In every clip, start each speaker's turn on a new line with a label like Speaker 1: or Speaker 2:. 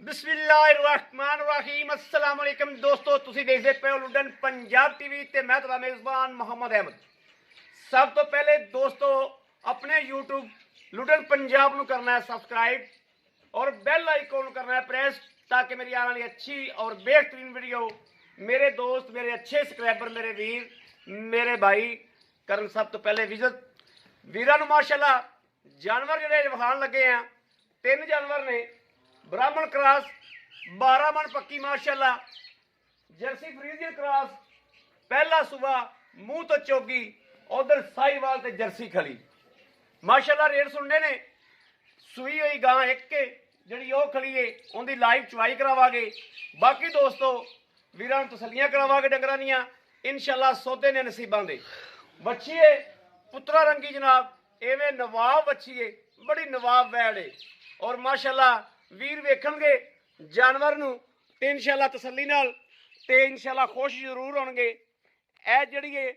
Speaker 1: बिस्मिल्लाहिर्रहमानिर्रहीम अस्सलाम वालेकुम दोस्तों, तुसी देखते पे हो लुडन पंजाब टीवी ते मैं तुहाडा मेज़बान मोहम्मद अहमद। सब तो पहले दोस्तों अपने यूट्यूब लुडन पंजाब नू करना है सब्सक्राइब और बेल आइकॉन करना है प्रेस, ताकि मेरी आने वाली अच्छी और बेहतरीन वीडियो मेरे दोस्त, मेरे अच्छे सब्सक्राइबर, मेरे वीर, मेरे भाई करन। सब तो पहले विजिट वीरां नू माशाल्लाह जानवर जिहड़े विखाण लगे हैं, 3 जानवर ने। ब्राह्मण क्रॉस 12 मन पक्की माशाल्लाह, जर्सी फ्रीजियन क्रॉस पहला सुबह मुंह तो चोगी, उधर साहिवाल ते जर्सी खली माशाल्लाह। रेट सुनने ने सुई हुई गां एक के जी खली है, उनकी लाइव चवाई करावागे। बाकी दोस्तों वीरां तसलियां करावागे डंगरां दियां इंशाल्लाह। सौदे ने नसीबां दे बच्ची है पुत्रा रंगी जनाब, एवें नवाब बच्ची है, बड़ी नवाब वैड़ है। और माशाल्लाह वीर वेखणगे जानवर नू ते इंशाल्लाह तसल्ली नाल ते इंशाल्लाह खुश जरूर होणगे। ए जिहड़ी है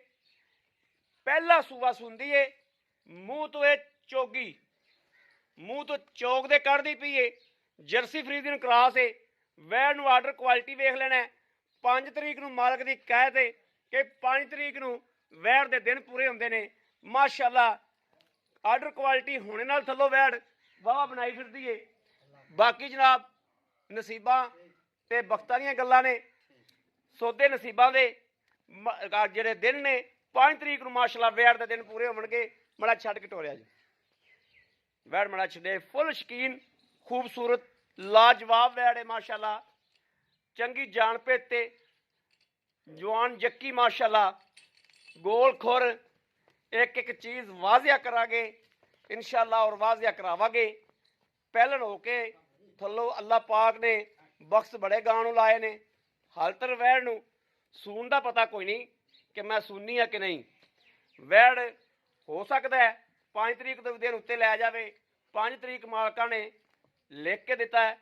Speaker 1: पहला सूबा सुनदी है, मूँह तो चोगी, मूँह तो चौक दे कढ़दी पई है। जर्सी फ्रीजियन क्रॉस है। वैड़ नू आर्डर क्वालिटी वेख लेना है। 5 तरीक नू मालक दी कहत है कि 5 तरीक नू वैड़ दे दिन पूरे हुंदे ने माशाल्लाह। आर्डर क्वालिटी होने नाल थल्लों वैड़ वाह बनाई फिरदी है। बाकी जनाब नसीबां ते बख्तां दीयां गल्लां ने, सौदे नसीबां दे जिहड़े दिन ने 5 तरीक नू माशाल्लाह वैड़ दे दिन पूरे होणगे। मड़ा छड्ड के टोरिया जी वैड़, मड़ा छड्डे। फुल शकीन खूबसूरत लाजवाब वैड़ है माशाल्लाह। चंगी जान पेते जवान जक्की माशाल्लाह, गोल खुर एक एक चीज़ वाजिया करांगे इंशाल्लाह और वाजिया करावांगे। पहलन होके थल्लों अल्लाह पाक ने बख्श बड़े गां नू लाए ने। हाल तर वैड़ नू सून दा पता कोई नहीं कि मैं सूनी है कि नहीं। वैड़ हो सकता है 5 तरीक के दिन उत्ते लै जावे, 5 तरीक मालकां ने लिख के दिता है।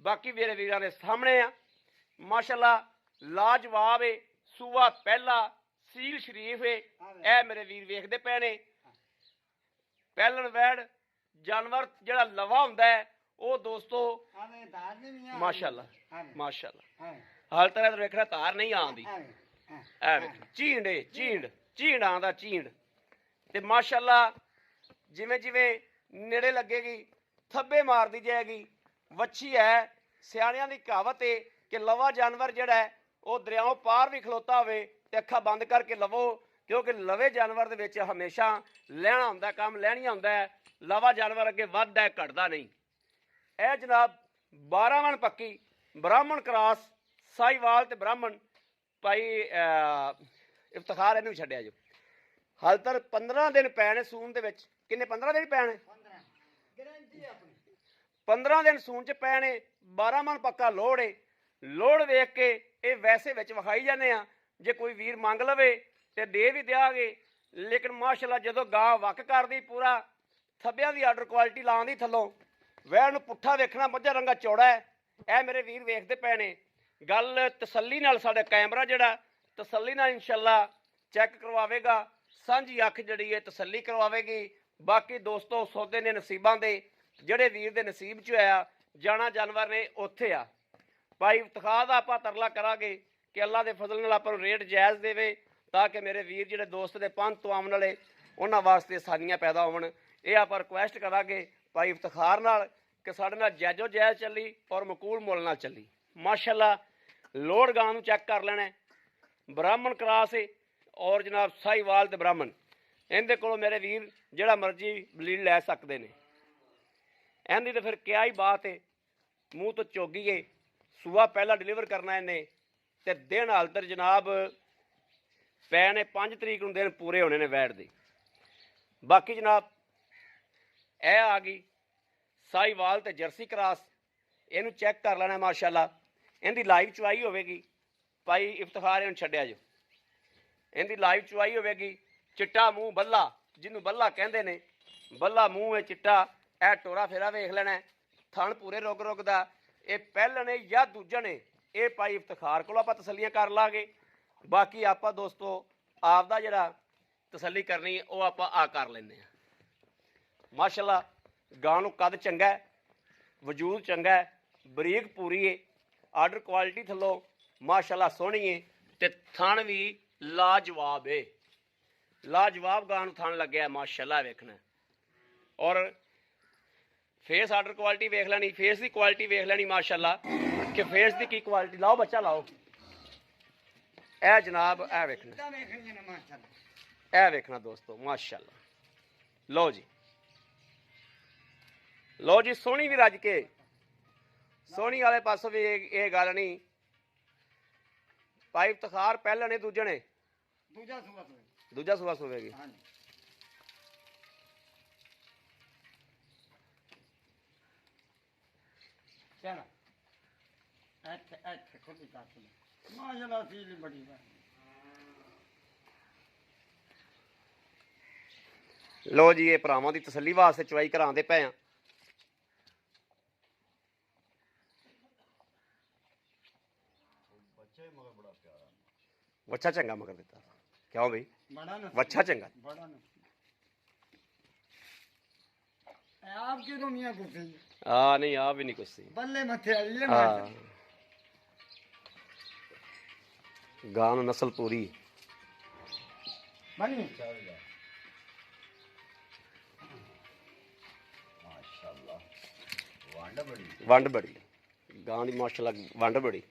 Speaker 1: बाकी मेरे वीरां दे सामने आ माशाल्लाह लाजवाब है। सूआ पहला सील शरीफ है। ए मेरे वीर वेखदे पे ने। पहलन वैड़ जानवर जिहड़ा लवा हुंदा है वो दोस्तों माशाल्लाह माशाल्लाह हाल तरह वेखना धार नहीं आंदी। झींड झींड झींड आंदा झींड ते माशाल्लाह जिवें जिवें नेड़े लगेगी थब्बे मारदी जाएगी। वच्छी है सियाणियां दी कहावत है कि लवा जानवर जिहड़ा है वो दरियाओं पार भी खलोता होवे ते अखां बंद करके लवो, क्योंकि लवे जानवर दे विच हमेशा लैना हुंदा, काम लैणिया हुंदा है। लवा जानवर अगे वधदा है, घटदा नहीं। ए जनाब 12 मन पक्की ब्राह्मण क्रॉस साहिवाल ते ब्राह्मण भाई इफ्तिखार इहनूं छड्डिया जो। हाल तर 15 दिन पै ने सून दे विच। किन्ने 15 दिन पै ने? 15 दिन सून च पै ने। 12 मन पक्का लोड़ है। लोड़ वेख के ये वैसे विच विखाई जाने आ। जे कोई वीर मंग लवे ते दे भी देंगे, लेकिन माशाल्लाह जदों गां वक करदी पूरा थब्बियां दी आर्डर क्वालिटी लाउंदी थल्लों वैड़ नूं पुट्ठा वेखना मੱਝਾ रंगा चौड़ा है। ए मेरे वीर वेखदे पे ने। गल तसल्ली नाल साडा कैमरा जिहड़ा तसल्ली नाल इंशाल्लाह चैक करवावेगा। सांझी अख जिहड़ी है तसल्ली करवावेगी। बाकी दोस्तों सौदे ने नसीबां दे, जिहड़े वीर दे नसीब च आया जाना जानवर ने उत्थे आ। भाई इफ्तिखार दा आपां तरला करांगे कि अल्लाह दे फजल नाल आपां नूं रेट जायज़ देवे, ताकि मेरे वीर जिहड़े दोस्त दे पंथ तो आउण वाले उन्हां वास्ते आसानियां पैदा होवन। ये आप रिक्वेस्ट करांगे भाई इफ्तिखार नाल कि साडे नाल जायज़ो जायज़ चली और मकूल मुल नाल चली माशाल्लाह। लोड़ गां नूं चैक कर लेना। ब्राह्मण क्रॉस है और जनाब साहिवाल ते ब्राह्मण, इहदे कोलों मेरे वीर जिहड़ा मर्जी बलीड लै सकदे ने। इहदी तो फिर क्या ही बात है। मूँह तो चोगी है। सूआ पहला डिलीवर करना इन्हें ते दिन हाल तर जनाब पै ने 5 तरीक नूं दिन पूरे होने ने वैड़ दे। बाकी जनाब ए आ गई साहिवाल ते जर्सी क्रॉस, इनू चैक कर लेना माशाल्लाह। इनकी लाइव चवाई होगी भाई इफ्तिखार इन्हूं छड्डिया जो। इनकी लाइव चवाई होगी। चिट्टा मूँह बल्ला जिन्हों बल्ला कहते ने, बल्ला मूँह है चिट्टा। ए टोरा फेरा वेख लेना, थण पूरे रुग रुग दा। ये पहलन है या दूजन है, ये भाई इफ्तिखार को आप तसलियां कर लाँगे। बाकी आप दोस्तों आपदा जिहड़ा तसल्ली करनी वो आप आ कर लें माशाल्लाह। गां नूं कद चंगा है, वजूद चंगा है, ਬਰੀਕ ਪੂਰੀ ਏ, ਆਰਡਰ ਕੁਆਲਿਟੀ ਥੱਲੋਂ ਮਾਸ਼ਾਅੱਲਾ ਸੋਹਣੀ ਏ ਤੇ ਥਣ ਵੀ ਲਾਜਵਾਬ ਏ। ਲਾਜਵਾਬ ਗਾਂ ਨੂੰ ਥਣ ਲੱਗਿਆ ਮਾਸ਼ਾਅੱਲਾ ਵੇਖਣਾ। ਔਰ ਫੇਸ ਆਰਡਰ ਕੁਆਲਿਟੀ ਵੇਖ ਲੈਣੀ, ਫੇਸ ਦੀ ਕੁਆਲਿਟੀ ਵੇਖ ਲੈਣੀ ਮਾਸ਼ਾਅੱਲਾ ਕਿ ਫੇਸ ਦੀ ਕੀ ਕੁਆਲਿਟੀ। ਲਾਓ ਬੱਚਾ ਲਾਓ। ਇਹ ਜਨਾਬ ਇਹ ਵੇਖਣਾ, ਇਹ ਵੇਖਣਾ ਦੋਸਤੋ ਮਾਸ਼ਾਅੱਲਾ। ਲਓ ਜੀ, ਲਓ ਜੀ, ਸੋਹਣੀ ਵੀ ਰੱਜ ਕੇ, ਸੋਹਣੀ ਵਾਲੇ ਪਾਸੋਂ ਵੀ ਇਹ ਗੱਲ ਨਹੀਂ। ਪਾਈਪ ਤਖਾਰ ਪਹਿਲਾਂ ਨੇ ਦੂਜੇ ਨੇ ਦੂਜਾ ਸੂਆ ਸੋਵੇਗੀ। ਲੋ ਜੀ, ਇਹ ਭਰਾਵਾਂ ਦੀ ਤਸੱਲੀ ਵਾਸਤੇ ਚਵਾਈ ਕਰਾਉਂਦੇ ਪਏ ਆ। ਵੱਛਾ ਚੰਗਾ ਮਗਰ ਦਿੱਤਾ ਕਿਉਂ ਬਈ? ਵੱਛਾ ਚੰਗਾ
Speaker 2: आप क्यों मियां कुछ
Speaker 1: नहीं आप भी नहीं कुछ सही
Speaker 2: बल्ले मथे
Speaker 1: गां नस्ल पूरी
Speaker 2: बनी
Speaker 1: वंड बड़ी गां दी माशाल्लाह वंड बड़ी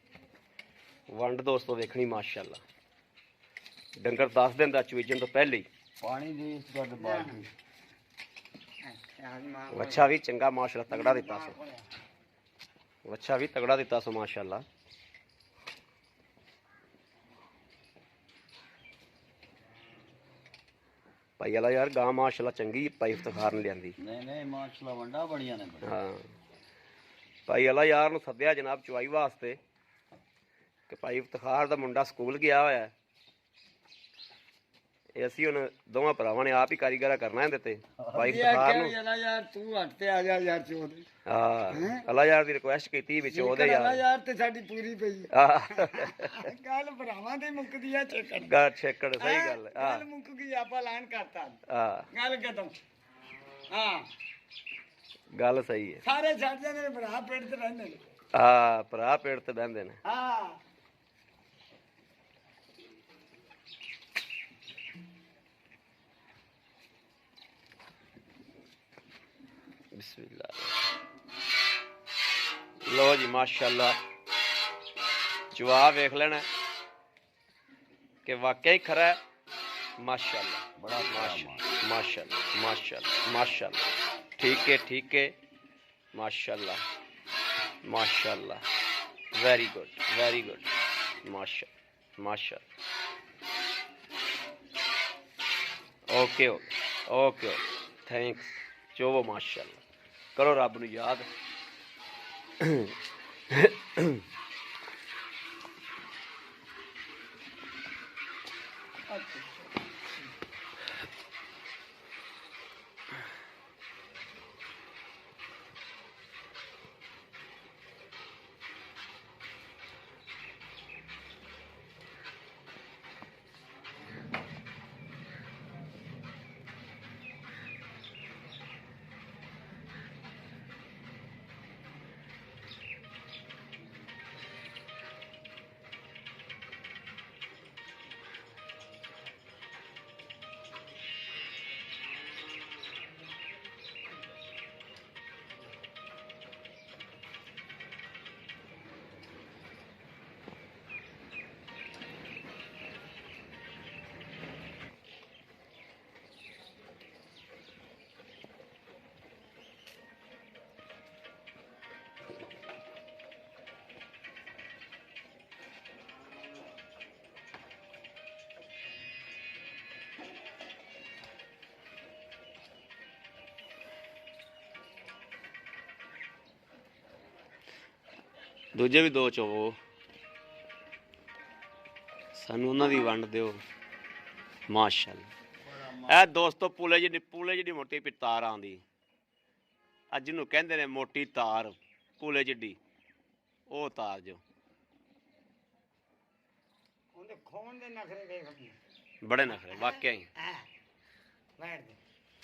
Speaker 1: वंड दोस्तों देखनी माशाल्लाह। डंगर 10 दिन दा चवीजन तो पहले ही
Speaker 2: पानी दी इस गड बाल्टी
Speaker 1: वच्छा भी चंगा माशाल्लाह तगड़ा दिता सो, वच्छा भी तगड़ा दिता सो माशाल्लाह। भाई वाला यार गां माशाल्लाह चंगी भाई इफ्तिखार ने लियांदी।
Speaker 2: नहीं माशाल्लाह वंडा बड़ियां ने।
Speaker 1: हाँ भाई वाला यार नूं सद्दिया जनाब चवाई वास्ते कि भाई इफ्तिखार दा मुंडा स्कूल गया होया है। ਅਸੀਂ ਹੁਣ ਦੋਵਾਂ ਭਰਾਵਾਂ ਨੇ ਆਪ ਹੀ ਕਾਰੀਗਰਾ ਕਰਨਾ ਇਹਦੇ ਤੇ ਭਾਈ ਇਫਤਖਾਰ ਨੂੰ।
Speaker 2: ਯਾਰ ਤੂੰ ਹੱਟ ਤੇ ਆ ਜਾ ਯਾਰ ਚੋਦ।
Speaker 1: ਹਾਂ ਅੱਲਾ ਯਾਰ ਦੀ ਰਿਕੁਐਸਟ ਕੀਤੀ ਵਿੱਚ ਉਹਦੇ ਯਾਰ।
Speaker 2: ਅੱਲਾ ਯਾਰ ਤੇ ਸਾਡੀ ਪੂਰੀ ਪਈ ਗੱਲ ਭਰਾਵਾਂ ਤੇ ਮੁੱਕਦੀ ਆ ਛੇਕੜ।
Speaker 1: ਗੱਲ ਛੇਕੜ ਸਹੀ ਗੱਲ ਹੈ।
Speaker 2: ਗੱਲ ਮੁੱਕ ਗਈ ਆਪਾਂ ਐਲਾਨ ਕਰਤਾ।
Speaker 1: ਹਾਂ
Speaker 2: ਗੱਲ ਕਦਮ। ਹਾਂ
Speaker 1: ਗੱਲ ਸਹੀ ਹੈ।
Speaker 2: ਸਾਰੇ ਛੱਡ ਜਾਂਦੇ ਨੇ ਭਰਾ ਪੇੜ ਤੇ ਰਹਿੰਦੇ ਨੇ।
Speaker 1: ਹਾਂ ਭਰਾ ਪੇੜ ਤੇ ਬਹਿੰਦੇ ਨੇ।
Speaker 2: ਹਾਂ
Speaker 1: बिस्मिल्लाह। लो जी माशाल्लाह चुआ वेख लेना कि वाकई खरा है माशाल्लाह। बड़ा माशाल्लाह माशाल्लाह माशाल्लाह माशाल्लाह। ठीक है माशाल्लाह माशाल्लाह। वेरी गुड माशाल्लाह माशाल्लाह। Okay thanks. चोवो माशाल्लाह करो रब नूं याद। ਦੂਜੇ ਵੀ ਦੋ ਚੋਵੋ ਸਾਨੂੰ ਉਹਨਾਂ ਦੀ ਵੰਡ ਦਿਓ ਮਾਸ਼ਾਅੱਲਾ। ਇਹ ਦੋਸਤੋ ਪੂਲੇ ਜਿਹੜੀ ਮੋਟੀ ਤਾਰ ਆਉਂਦੀ ਅੱਜ ਨੂੰ ਕਹਿੰਦੇ ਨੇ ਮੋਟੀ ਤਾਰ ਪੂਲੇ ਜਿੱਡੀ ਉਹ ਤਾਰ ਜੋ
Speaker 2: ਉਹਦੇ ਖੋਣ ਦੇ ਨਖਰੇ ਵੇਖ
Speaker 1: ਬੜੇ ਨਖਰੇ ਵਾਕਿਆ ਹੀ।
Speaker 2: ਬੈਠ ਦੇ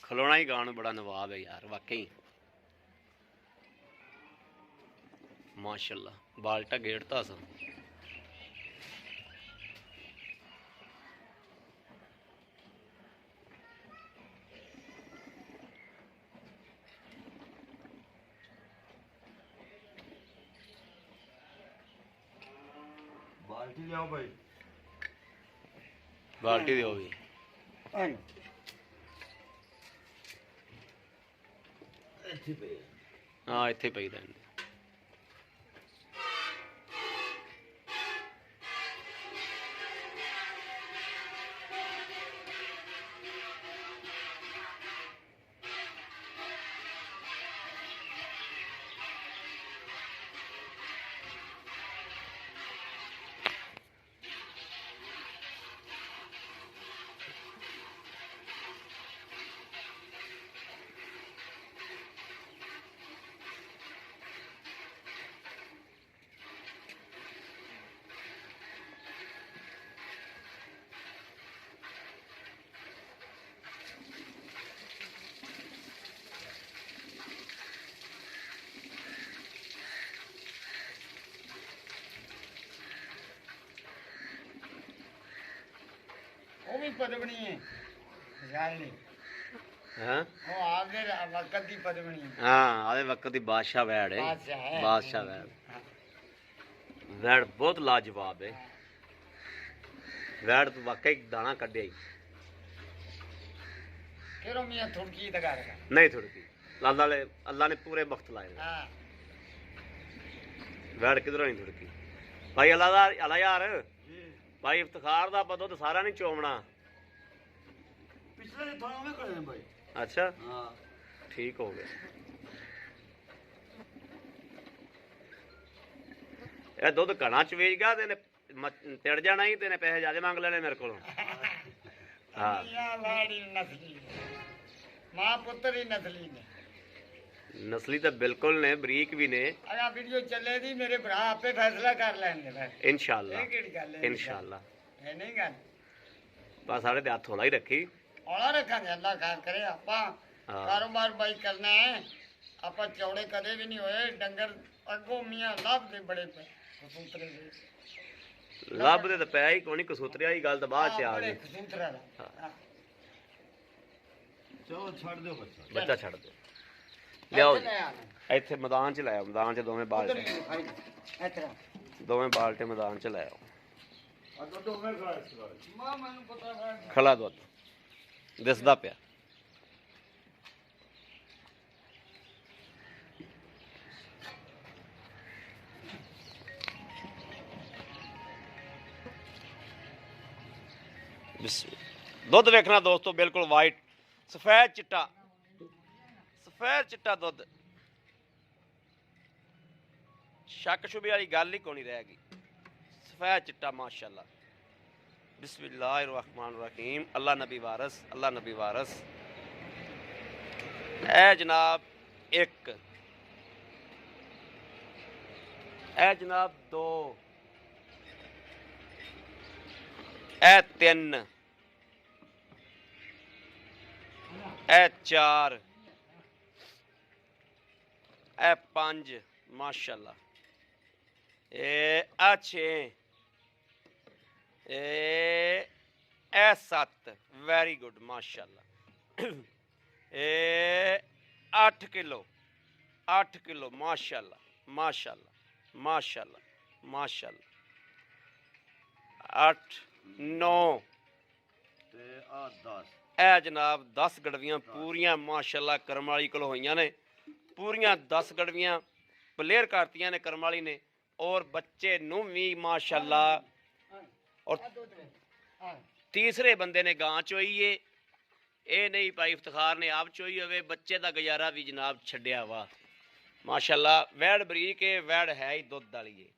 Speaker 1: ਖਲੋਣਾ ਹੀ ਗਾਣ ਬੜਾ ਨਵਾਬ ਹੈ ਯਾਰ ਵਾਕਿਆ ਹੀ ਮਾਸ਼ਾਅੱਲਾ ਬਾਲਟਾ ਗੇੜਤਾ ਸਾਂ।
Speaker 2: ਬਾਲਟੀ ਲਿਆਓ ਭਾਈ,
Speaker 1: ਬਾਲਟੀ ਦਿਓ ਵੀ।
Speaker 2: ਇੱਥੇ ਪਈ
Speaker 1: ਹਾਂ ਇੱਥੇ ਪਈ ਰਹਿੰਦੇ।
Speaker 2: ਉਹ ਵੀ ਪਦਮਣੀ ਹੈ ਗੱਲ ਨਹੀਂ,
Speaker 1: ਹਾਂ
Speaker 2: ਉਹ ਆਪਦੇ ਵਕਤ ਦੀ ਪਦਮਣੀ ਹੈ।
Speaker 1: ਹਾਂ ਆਦੇ ਵਕਤ ਦੀ ਬਾਦਸ਼ਾਹ ਵੈੜ ਹੈ,
Speaker 2: ਬਾਦਸ਼ਾਹ ਹੈ।
Speaker 1: ਬਾਦਸ਼ਾਹ ਵੈੜ। ਵੈੜ ਬਹੁਤ ਲਾਜਵਾਬ ਹੈ। ਵੈੜ ਤੋਂ ਵਾਕਈ ਦਾਣਾ ਕੱਢਿਆ ਹੀ
Speaker 2: ਕਿਹੜੋ ਮੀਆਂ ਥੁੜਕੀ ਤਾਂ ਕਰ
Speaker 1: ਨਹੀਂ ਥੁੜਕੀ। ਅੱਲਾ ਨੇ ਪੂਰੇ ਵਕਤ ਲਾਏ।
Speaker 2: ਹਾਂ
Speaker 1: ਵੈੜ ਕਿਧਰੋਂ ਨਹੀਂ ਥੁੜਕੀ ਭਾਈ। ਅੱਲਾ ਯਾਰ ਭਾਈ ਇਫਤਖਾਰ ਦਾ ਆਪਾਂ ਦੁੱਧ ਸਾਰਾ ਨਹੀਂ ਚੋਮਣਾ।
Speaker 2: ਪਿਛਲੇ ਥੋੜਾ ਮੈਂ ਕਰਦੇ ਭਾਈ।
Speaker 1: ਅੱਛਾ
Speaker 2: ਹਾਂ
Speaker 1: ਠੀਕ ਹੋ ਗਿਆ। ਇਹ ਦੁੱਧ ਘਣਾ ਚ ਵੇਚ ਗਿਆ ਤੇ ਤਿੜ ਜਾਣਾ ਹੀ, ਤੇ ਪੈਸੇ ਜ਼ਿਆਦਾ ਮੰਗ ਲੈਣੇ ਮੇਰੇ ਕੋਲੋਂ। ਹਾਂ
Speaker 2: ਲਾੜੀ ਨਸਲੀ ਮਾਂ ਪੁੱਤਰ ਹੀ ਨਸਲੀ ਨੇ।
Speaker 1: ਨਸਲੀ ਤਾਂ ਬਿਲਕੁਲ ਨੇ, ਬਰੀਕ ਵੀ ਨੇ।
Speaker 2: ਅਗਾ ਵੀਡੀਓ ਚੱਲੇ ਦੀ ਮੇਰੇ ਭਰਾ ਆਪੇ ਫੈਸਲਾ ਕਰ ਲੈਣਗੇ ਫਿਰ।
Speaker 1: ਇਨਸ਼ਾਅੱਲਾ
Speaker 2: ਇਹ ਕਿਹੜੀ ਗੱਲ ਹੈ?
Speaker 1: ਇਨਸ਼ਾਅੱਲਾ
Speaker 2: ਇਹ ਨਹੀਂ ਗੱਲ।
Speaker 1: ਬਸ ਸਾਡੇ ਤੇ ਹੱਥ ਹੌਲਾ ਹੀ ਰੱਖੀ।
Speaker 2: ਔਲਾ ਰੱਖਾਂਗੇ, ਅੱਲਾ ਖੈਰ ਕਰੇ। ਆਪਾਂ ਕਾਰੋਬਾਰ ਬਾਈ ਕਰਨਾ ਹੈ। ਆਪਾਂ ਚੌੜੇ ਕਦੇ ਵੀ ਨਹੀਂ ਹੋਏ। ਡੰਗਰ ਅੱਗੋਂ ਮੀਆਂ ਲੱਭਦੇ ਬੜੇ ਪਏ ਕਸੂਤਰੇ ਦੇ।
Speaker 1: ਲੱਭਦੇ ਤਾਂ ਪਿਆ ਹੀ ਕੋਈ ਕਸੂਤਰਿਆ ਹੀ, ਗੱਲ ਤਾਂ ਬਾਅਦ ਚ ਆ
Speaker 2: ਬੜੇ
Speaker 1: ਗਈ।
Speaker 2: ਕਸੂਤਰਾ ਦਾ। ਚਲੋ ਛੱਡ ਦਿਓ ਬੱਚਾ।
Speaker 1: ਬੱਚਾ ਛੱਡ ਦਿਓ। ਲਿਆਓ ਜੀ। ਇੱਥੇ ਮੈਦਾਨ ਚ ਲਾਇਆ, ਮੈਦਾਨ ਚ ਦੋਵੇਂ ਬਾਲਟੇ, ਦੋਵੇਂ ਬਾਲਟੇ ਮੈਦਾਨ ਚ ਲਾਇਆ। ਖਲਾ ਦੁੱਧ ਦਿਸਦਾ ਪਿਆ। ਦੁੱਧ ਵੇਖਣਾ ਦੋਸਤੋ, ਬਿਲਕੁਲ ਵਾਈਟ ਸਫੈਦ ਚਿੱਟਾ, ਸਫੈਦ ਚਿੱਟਾ ਦੁੱਧ। ਸ਼ੱਕ ਸ਼ੁਬੇ ਵਾਲੀ ਗੱਲ ਹੀ ਕੋਈ ਰਹਿ ਗਈ। ਸਫੈਦ ਚਿੱਟਾ ਮਾਸ਼ਾਅੱਲਾ। बिस्मिल्लाहिर्रहमानिर्रहीम। अल्लाह नबी वारस, अल्लाह नबी वारस। ए जनाब एक, ए जनाब दो, ए तीन, ए चार, ए पांच माशाअल्लाह, ए छे, ए सत्त वैरी गुड माशाअल्लाह। ए 8 किलो, 8 किलो माशाअल्लाह माशाअल्लाह माशाअल्लाह माशाअल्लाह। 8 9
Speaker 2: ਤੇ ਆ 10।
Speaker 1: ए जनाब 10 गड़वियां पूरियां माशाअल्लाह करम वाली कोल होईयां ने। पूरियां 10 गड़वियां प्लेयर करतियां ने करम वाली ने। और बच्चे नूं भी माशाअल्लाह। और तीसरे बंदे ने गां चोई है। ये नहीं भाई इफ्तिखार ने आप चोई होवे। बच्चे का गुजारा भी जनाब छड्या वा माशाअल्लाह। वैड़ बरीक है, वैड़ है ही दुध वाली है।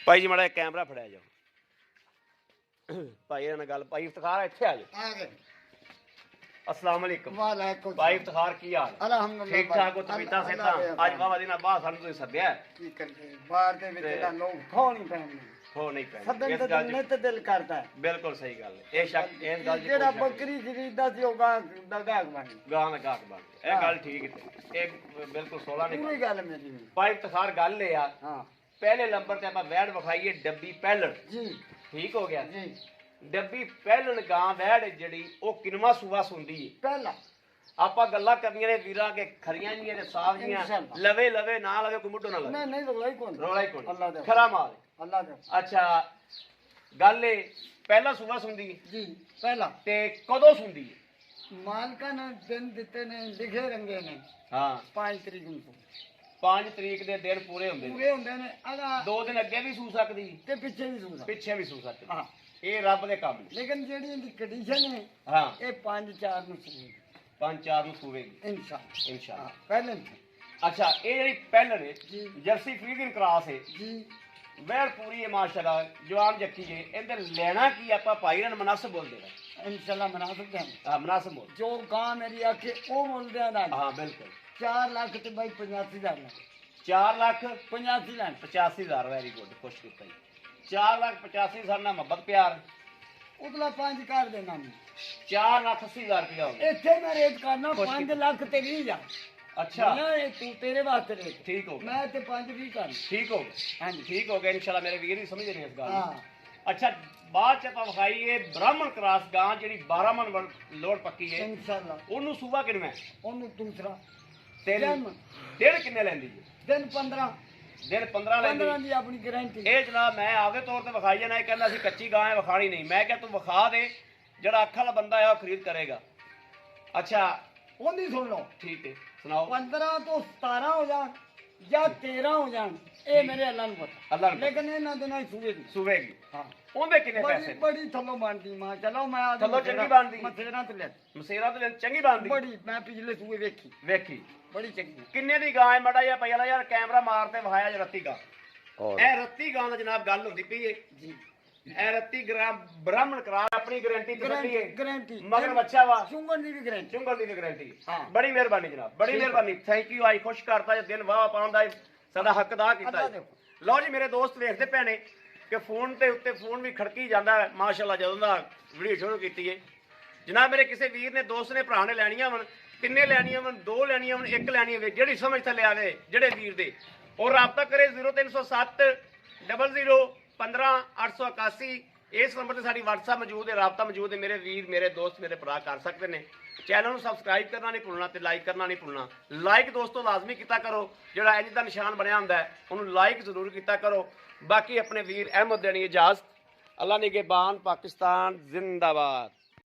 Speaker 1: भाई जी माड़ा कैमरा फड़ाया जाओ। भाई इन्हां गल भाई इफ्तिखार इत्थे आ जाओ।
Speaker 2: ਆ ਗਏ।
Speaker 1: अस्सलाम वालेकुम
Speaker 2: ਵਾਲੇਕੁਮ
Speaker 1: भाई इफ्तिखार की हाल?
Speaker 2: ਅਲਹਮਦੁਲਿਲਾ।
Speaker 1: ठीक ठाक हो तबीयतां सेहतां? अज बाबा दिन बाद सानू तुसीं सद्दिया है।
Speaker 2: ਕੀ ਕਰਦੇ ਬਾਹਰ ਦੇ ਵਿੱਚ ਤਾਂ ਲੋਕ ਥੋੜੀ ਪੈਂਦੇ।
Speaker 1: ਹੋ ਨਹੀਂ ਪੈਣੀ
Speaker 2: ਸੱਦਣ
Speaker 1: ਇਸ
Speaker 2: ਤੇ
Speaker 1: ਗੱਲ
Speaker 2: ਦਿਲ
Speaker 1: 'ਚ
Speaker 2: ਨੇ ਤੇ ਦਿਲ ਕਰਦਾ ਹੈ।
Speaker 1: ਬਿਲਕੁਲ ਸਹੀ ਗੱਲ ਹੈ। ਇਹ ਸ਼ੱਕ ਇਸ ਗੱਲ 'ਚ ਕੋਈ
Speaker 2: ਜਿਹੜਾ
Speaker 1: ਸ਼ੱਕ ਨਹੀਂ।
Speaker 2: ਬੱਕਰੀ ਖਰੀਦਦਾ ਸੀ ਉਹ ਗਾਂ ਦਾ ਗਾਹਕ ਬਣ ਗਿਆ।
Speaker 1: ਗਾਂ ਦਾ ਗਾਹਕ ਬਣ ਗਿਆ। ਇਹ ਗੱਲ ਠੀਕ ਹੈ। ਇਹ ਬਿਲਕੁਲ 16 ਨਹੀਂ
Speaker 2: ਪੂਰੀ ਗੱਲ ਮੇਰੀ ਵੀ।
Speaker 1: ਭਾਈ ਤਖਾਰ ਗੱਲ ਇਹ ਆ,
Speaker 2: ਹਾਂ
Speaker 1: ਪਹਿਲੇ ਨੰਬਰ ਤੇ ਆਪਾਂ ਵੈੜ ਵਿਖਾਈਏ ਡੱਬੀ ਪਹਿਲਣ,
Speaker 2: ਜੀ
Speaker 1: ਠੀਕ ਹੋ ਗਿਆ।
Speaker 2: ਜੀ
Speaker 1: ਡੱਬੀ ਪਹਿਲਣ ਗਾਂ ਵੈੜ ਜਿਹੜੀ ਉਹ ਕਿਨਵਾ ਸੂਆ ਸੁੰਦੀ ਹੈ।
Speaker 2: ਪਹਿਲਾ
Speaker 1: ਆਪਾਂ ਗੱਲਾਂ ਕਰਨੀਆਂ ਨੇ ਵੀਰਾਂ ਕੇ ਖਰੀਆਂ ਜੀਆਂ ਤੇ ਸਾਫ ਜੀਆਂ,
Speaker 2: ਇਨਸ਼ਾਅੱਲਾ।
Speaker 1: ਲਵੇ ਲਵੇ ਨਾ ਲਵੇ ਕੋਈ ਮੁੱਢੋਂ ਨਾ ਲਵੇ,
Speaker 2: ਨਹੀਂ ਨਹੀਂ ਰੋਲਾ ਹੀ ਕੋਣ
Speaker 1: ਰੌਲਾ ਹੀ
Speaker 2: ਅੱਲਾ
Speaker 1: ਕੋਈ
Speaker 2: ਦੇ
Speaker 1: ਖਰਾ ਮਾਲ।
Speaker 2: ਅੱਲਾ ਦੇ
Speaker 1: ਅੱਛਾ ਗੱਲ ਇਹ ਪਹਿਲਾ ਸੂਆ ਸੁੰਦੀ ਹੈ
Speaker 2: ਜੀ ਪਹਿਲਾ
Speaker 1: ਤੇ ਕਦੋਂ ਸੁੰਦੀ ਹੈ?
Speaker 2: ਮਾਲਕਾਂ ਨੇ ਦਿਨ ਦਿੱਤੇ ਨੇ ਲਿਖੇ ਰੰਗੇ ਨੇ
Speaker 1: ਹਾਂ
Speaker 2: 5 ਤਰੀਕ ਨੂੰ
Speaker 1: 5 ਤਰੀਕ ਦੇ ਦਿਨ ਪੂਰੇ ਹੁੰਦੇ ਨੇ।
Speaker 2: ਪੂਰੇ ਹੁੰਦੇ ਨੇ ਅਗਾ
Speaker 1: 2 ਦਿਨ ਅੱਗੇ ਵੀ ਸੂ ਸਕਦੀ,
Speaker 2: ਤੇ ਪਿੱਛੇ ਵੀ ਸੂਦਾ
Speaker 1: ਪਿੱਛੇ ਵੀ ਸੂ ਸਕਦੀ।
Speaker 2: ਹਾਂ
Speaker 1: ਇਹ ਰੱਬ ਦੇ ਕੰਮ ਨੇ।
Speaker 2: ਲੇਕਿਨ ਜਿਹੜੀ ਇਹਦੀ ਕੰਡੀਸ਼ਨ ਹੈ
Speaker 1: ਹਾਂ
Speaker 2: ਇਹ 5-4 ਨੂੰ ਸੂਏਗੀ
Speaker 1: 5-4 ਨੂੰ ਸੂਵੇਗੀ
Speaker 2: ਇਨਸ਼ਾਅੱਲਾ।
Speaker 1: ਇਨਸ਼ਾਅੱਲਾ।
Speaker 2: ਪਹਿਲੇ
Speaker 1: ਅੱਛਾ ਇਹ ਜਿਹੜੀ ਪਹਿਲਣ ਹੈ
Speaker 2: ਜੀ
Speaker 1: ਜਰਸੀ ਫੀਡਿੰਗ ਕਰਾਸ ਹੈ,
Speaker 2: ਜੀ
Speaker 1: ਵੈੜ ਪੂਰੀ ਹੈ ਮਾਸ਼ਾਅੱਲਾ, ਜਵਾਨ ਜੱਕੀ ਹੈ। ਇਹਦੇ ਲੈਣਾ ਕੀ ਆਪਾਂ ਭਾਈ ਨਾਲ ਮਨਾਸਬ ਬੋਲਦੇ ਨੇ।
Speaker 2: ਇਨਸ਼ਾਅੱਲਾ ਮਨਾ ਸਕਦੇ ਹਾਂ।
Speaker 1: ਹਾਂ ਮਨਾਸਬ ਬੋਲ।
Speaker 2: ਜੋ ਗਾਂ ਮੇਰੀ ਆਖੇ ਉਹ ਮੁੱਲਦੇ ਆ ਨਾਲ
Speaker 1: ਹਾਂ ਬਿਲਕੁਲ
Speaker 2: 4 ਲੱਖ ਤੇ ਬਾਈ 85,000 ਲੱਖ
Speaker 1: 4 ਲੱਖ
Speaker 2: 85,000
Speaker 1: 85,000 ਵੈਰੀ ਗੁੱਡ, ਖੁਸ਼ ਕੀਤਾ ਜੀ। 4 ਲੱਖ 85,000 ਨਾਲ ਮੁਹੱਬਤ ਪਿਆਰ,
Speaker 2: ਉਤਲਾ 5 ਕਰ ਦੇਣਾ ਮੈਂ
Speaker 1: 4 ਲੱਖ 80,000 ਰੁਪਇਆ ਹੋ ਗਿਆ।
Speaker 2: ਇੱਥੇ ਮੈਂ ਰੇਟ ਕਰਨਾ
Speaker 1: ਖੁਸ਼
Speaker 2: 5
Speaker 1: ਕੀਤਾ।
Speaker 2: ਲੱਖ ਤੇ 20,000
Speaker 1: ਅੱਛਾ
Speaker 2: ਨਾ ਇਹ ਤੂੰ ਤੇਰੇ ਵਾਸਤੇ ਰੇਟ
Speaker 1: ਠੀਕ ਹੋ ਗਿਆ,
Speaker 2: ਮੈਂ ਤੇ 5-20 ਕਰ
Speaker 1: ਠੀਕ ਹੋ ਗਿਆ,
Speaker 2: ਹਾਂਜੀ
Speaker 1: ਠੀਕ ਹੋ ਗਿਆ ਇਨਸ਼ਾਅੱਲਾ। ਮੇਰੇ ਵੀਰ ਵੀ ਸਮਝਦੇ ਨੇ ਇਸ ਗੱਲ ਨੂੰ।
Speaker 2: ਹਾਂ
Speaker 1: ਅੱਛਾ ਬਾਅਦ ਚ ਆਪਾਂ ਵਿਖਾਈਏ ਬ੍ਰਾਹਮਣ ਕਰਾਸ ਗਾਂ ਜਿਹੜੀ 12 ਮਨ ਲੋੜ ਪੱਕੀ ਹੈ,
Speaker 2: ਇਨਸ਼ਾਅੱਲਾ
Speaker 1: ਉਹਨੂੰ ਸੂਬਾ ਕਿੰਨਾ
Speaker 2: ਉਹਨੂੰ ਦੂਸਰਾ
Speaker 1: ਤੇ
Speaker 2: ਜਨਮ।
Speaker 1: ਦਿਨ ਕਿੰਨੇ ਲੈਂਦੀ ਹੈ?
Speaker 2: ਦਿਨ 15
Speaker 1: ਦਿਨ 15 ਲੈਂਦੀ।
Speaker 2: 15 ਦੀ ਆਪਣੀ ਗਾਰੰਟੀ
Speaker 1: ਇਹ ਜਨਾਬ ਮੈਂ ਆਪਦੇ ਤੌਰ ਤੇ ਵਿਖਾਈ ਜਾਣਾ। ਇਹ ਕਹਿੰਦਾ ਸੀ ਕੱਚੀ ਗਾਂ ਹੈ ਵਿਖਾਣੀ ਨਹੀਂ। ਮੈਂ ਕਿਹਾ ਤੂੰ ਵਿਖਾ ਦੇ, ਜਿਹੜਾ ਅੱਖ ਵਾਲਾ ਬੰਦਾ ਹੈ ਉਹ ਖਰੀਦ ਕਰੇਗਾ। ਅੱਛਾ
Speaker 2: ਉਹਦੀ ਸੁਣ ਲਓ
Speaker 1: ਠੀਕ ਹੈ ਸੁਣਾਓ।
Speaker 2: 15 ਤੋਂ 17 ਹੋ ਜਾਣ ਜਾਂ 13 ਹੋ ਜਾਣ ਇਹ ਮੇਰੇ ਅੱਲਾ ਨੂੰ ਪਤਾ,
Speaker 1: ਅੱਲਾ ਨੂੰ
Speaker 2: ਲੇਕਿਨ ਇਹਨਾਂ ਦੇ ਨਾਲ ਸੂਏਗੀ।
Speaker 1: ਸੂਵੇਗੀ।
Speaker 2: ਹਾਂ
Speaker 1: ਉਹਦੇ ਕਿੰਨੇ
Speaker 2: ਬੜੀ
Speaker 1: ਪੈਸੇ?
Speaker 2: ਬੜੀ ਥੱਲੋਂ ਬਣਦੀ ਮਾਂ ਚਲੋ ਮੈਂ ਆ
Speaker 1: ਥੱਲੋਂ ਚੰਗੀ ਬਣਦੀ?
Speaker 2: ਮਥੇਰਾ ਤੇ ਲੈ
Speaker 1: ਮਸੇਰਾ ਤੇ ਚੰਗੀ ਬਣਦੀ
Speaker 2: ਬੜੀ ਮੈਂ ਪਿਛਲੇ ਸੂਏ ਵੇਖੀ
Speaker 1: ਵੇਖੀ।
Speaker 2: ਬੜੀ ਚੰਗੀ
Speaker 1: ਕਿੰਨੇ ਦੀ ਗਾਂ ਹੈ ਮੜਾ ਜਿਹਾ ਪਈ ਯਾਰ ਕੈਮਰਾ ਮਾਰ ਤੇ ਵਿਖਾਇਆ ਜੇ ਰੱਤੀ ਗਾਂ। ਇਹ ਰੱਤੀ ਗਾਂ ਦਾ ਜਨਾਬ ਗੱਲ ਹੁੰਦੀ ਪਈ ਏ।
Speaker 2: ਜੀ
Speaker 1: ਇਹ ਰੱਤੀ ਗ੍ਰਾਮ ਬ੍ਰਾਹਮਣ ਕਰਾ ਆਪਣੀ ਗਾਰੰਟੀ ਤੇ ਰੱਤੀ ਏ।
Speaker 2: ਗਾਰੰਟੀ
Speaker 1: ਮਗਰ ਬੱਚਾ ਵਾ
Speaker 2: ਚੁੰਗਣ ਦੀ ਵੀ ਗਾਰੰਟੀ
Speaker 1: ਚੁੰਗਲ ਦੀ ਵੀ ਗਾਰੰਟੀ।
Speaker 2: ਹਾਂ।
Speaker 1: ਬੜੀ ਮਿਹਰਬਾਨੀ ਜਨਾਬ, ਬੜੀ
Speaker 2: ਠੀਕ ਹੈ।
Speaker 1: ਮਿਹਰਬਾਨੀ। Thank you. ਆਈ ਖੁਸ਼ ਕਰਤਾ ਜੇ ਦਿਨ ਵਾਹ ਪਾਉਣ ਦਾ ਸਾਡਾ ਹੱਕ ਅਦਾ ਕੀਤਾ
Speaker 2: ਅੱਲਾ
Speaker 1: ਜੀ।
Speaker 2: ਦੇਖੋ।
Speaker 1: ਲਓ ਜੀ ਮੇਰੇ ਦੋਸਤ ਵੇਖਦੇ ਪੈਣੇ ਕਿ ਫੋਨ ਤੇ ਉੱਤੇ ਫੋਨ ਵੀ ਖੜਕੀ ਜਾਂਦਾ ਹੈ ਮਾਸ਼ਾਅੱਲਾ। ਜਦੋਂ ਦਾ ਵੀਡੀਓ ਸ਼ੁਰੂ ਕੀਤੀ ਏ ਜਨਾਬ ਮੇਰੇ ਕਿਸੇ ਵੀਰ ਨੇ ਦੋਸਤ ਨੇ ਭਰਾ ਨੇ ਲੈਣੀਆਂ ਵਨ, ਤਿੰਨੇ ਲੈਣੀਆਂ ਵਨ, 2 ਲੈਣੀਆਂ ਵਨ, 1 ਲੈਣੀ ਹੋਵੇ, ਜਿਹੜੀ ਸਮਝ ਥੱਲੇ ਆਵੇ ਜਿਹੜੇ ਵੀਰ ਦੇ ਉਹ ਰਾਬਤਾ ਕਰੇ 0307 00 15 881। ਇਸ ਨੰਬਰ ਤੇ ਸਾਡੀ WhatsApp ਮੌਜੂਦ ਹੈ, ਰਾਬਤਾ ਮੌਜੂਦ ਹੈ। ਮੇਰੇ ਵੀਰ ਮੇਰੇ ਦੋਸਤ ਮੇਰੇ ਭਰਾ ਕਰ ਸਕਦੇ ਨੇ। ਚੈਨਲ ਨੂੰ ਸਬਸਕ੍ਰਾਈਬ ਕਰਨਾ ਨਹੀਂ ਭੁੱਲਣਾ ਤੇ ਲਾਈਕ ਕਰਨਾ ਨਹੀਂ ਭੁੱਲਣਾ। ਲਾਈਕ ਦੋਸਤੋ ਲਾਜ਼ਮੀ ਕੀਤਾ ਕਰੋ, ਜਿਹੜਾ ਇੰਜ ਦਾ ਨਿਸ਼ਾਨ ਬਣਿਆ ਹੁੰਦਾ ਹੈ ਉਹਨੂੰ ਲਾਈਕ ਜ਼ਰੂਰ ਕੀਤਾ ਕਰੋ। ਬਾਕੀ ਆਪਣੇ ਵੀਰ ਅਹਿਮਦ ਦੇਣੀ ਇਜਾਜ਼ਤ। ਅੱਲਾ ਨਿਗਹਿਬਾਨ, ਪਾਕਿਸਤਾਨ ਜ਼ਿੰਦਾਬਾਦ।